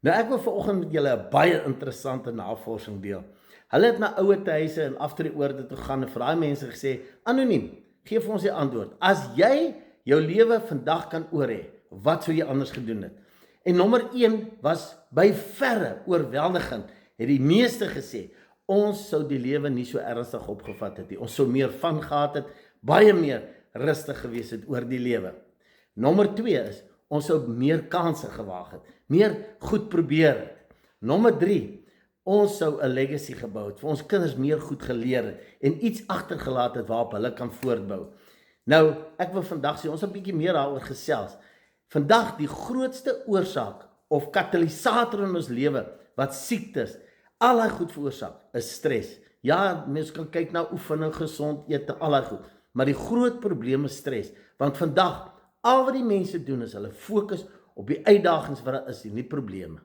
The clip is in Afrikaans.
Nou ek wil vanoggend met julle 'n baie interessante navorsing deel. Hulle het na ouete huise en aftreeoorde toe gaan en vir daai mense gesê, anoniem, gee vir ons die antwoord. As jy jou lewe vandag kan oor hê, wat sou jy anders gedoen het? En nommer 1 was by verre oorweldigend, het die meeste gesê, ons sou die lewe nie so ernstig opgevat het nie. Ons sou meer van gehad het, baie meer rustig gewees het oor die lewe. Nommer 2 is, ons sou meer kansse gewaag het, meer goed probeer het. Nommer 3, ons sou 'n legacy gebou het, vir ons kinders meer goed geleer het en iets agtergelaat het waarop hulle kan voortbou. Nou, ek wil vandag sê, ons het 'n bietjie meer daaroor gesels. Vandag die grootste oorsaak of katalisator in ons lewe wat siektes, al daai goed veroorsaak, is stres. Ja, mense kan kyk na oefening, gesond ete, al daai goed, maar die groot probleem is stres, want vandag al wat die mense doen is hulle fokus op die uitdagings wat daar is, nie probleme.